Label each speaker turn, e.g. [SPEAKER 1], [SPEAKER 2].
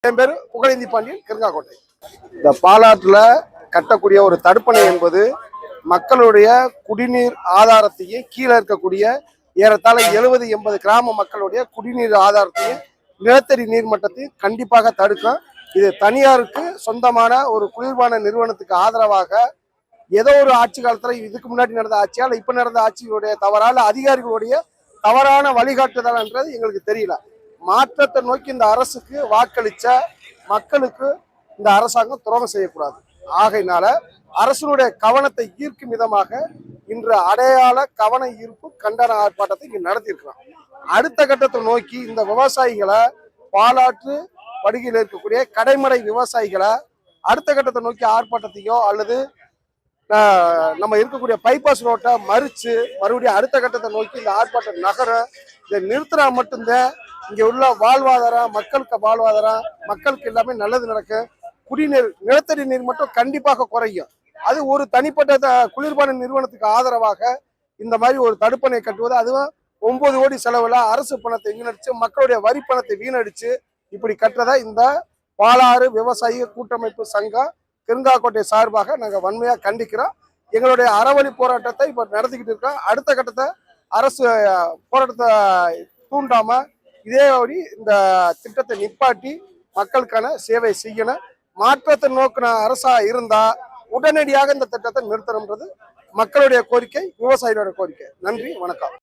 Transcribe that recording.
[SPEAKER 1] என் பேர் புகழேந்தி பாண்டியன், கிருங்காக்கோட்டை. இந்த பாலாற்றில் கட்டக்கூடிய ஒரு தடுப்பணை என்பது மக்களுடைய குடிநீர் ஆதாரத்தையும் கீழே இருக்கக்கூடிய ஏறத்தாழ 70-80 கிராம மக்களுடைய குடிநீர் ஆதாரத்தையும் நிலத்தடி நீர் மட்டத்தையும் கண்டிப்பாக தடுக்கும். இது தனியாருக்கு சொந்தமான ஒரு குளிர்பான நிறுவனத்துக்கு ஆதரவாக ஏதோ ஒரு ஆட்சி காலத்தில் இதுக்கு முன்னாடி நடந்த ஆட்சியால் இப்போ நடந்த ஆட்சியுடைய தவறால் அதிகாரிகளுடைய தவறான வழிகாட்டுதல்ன்றது எங்களுக்கு தெரியல. மாற்றத்தை நோக்கி இந்த அரசுக்கு வாக்களித்த மக்களுக்கு இந்த அரசாங்கம் துரோகம் செய்யக்கூடாது. ஆகையினால அரசனுடைய கவனத்தை ஈர்க்கும் விதமாக இன்று அடையாள கவன ஈர்ப்பு கண்டன ஆர்ப்பாட்டத்தை இங்கு நடத்தியிருக்கிறோம். அடுத்த கட்டத்தை நோக்கி இந்த விவசாயிகளை, பாலாற்று படுகையில் இருக்கக்கூடிய கடைமடை விவசாயிகளை அடுத்த கட்டத்தை நோக்கி ஆர்ப்பாட்டத்தையோ அல்லது நம்ம இருக்கக்கூடிய பைபாஸ் ரோட்டை மறித்து மறுபடியும் அடுத்த கட்டத்தை நோக்கி இந்த ஆர்ப்பாட்டம் நகரம் இதை நிறுத்தினா மட்டும்தான் இங்கே உள்ள வாழ்வாதாரம், மக்களுக்கு வாழ்வாதாரம், மக்களுக்கு எல்லாமே நல்லது நடக்கும். குடிநீர், நிலத்தடி நீர் மட்டும் கண்டிப்பாக குறையும். அது ஒரு தனிப்பட்ட குளிர்பான நிறுவனத்துக்கு ஆதரவாக இந்த மாதிரி ஒரு தடுப்பணை கட்டுவது, அதுவும் 9 கோடி செலவில் அரசு பணத்தை வீணடிச்சு, மக்களுடைய வரி பணத்தை வீணடிச்சு இப்படி கட்டுறதை இந்த பாலாறு விவசாய கூட்டமைப்பு சங்கம் கிருங்காக்கோட்டை சார்பாக நாங்கள் வன்மையாக கண்டிக்கிறோம். எங்களுடைய அறவழி போராட்டத்தை இப்போ நடத்திக்கிட்டு இருக்கோம். அடுத்த கட்டத்தை அரசு போராட்டத்தை தூண்டாமல் இதே வழி இந்த திட்டத்தை நிப்பாட்டி மக்களுக்கான சேவை செய்யணும். மாற்றத்தை நோக்கின அரசா இருந்தா உடனடியாக இந்த திட்டத்தை நிறுத்தணும்ன்றது மக்களுடைய கோரிக்கை, விவசாயிகளுடைய கோரிக்கை. நன்றி, வணக்கம்.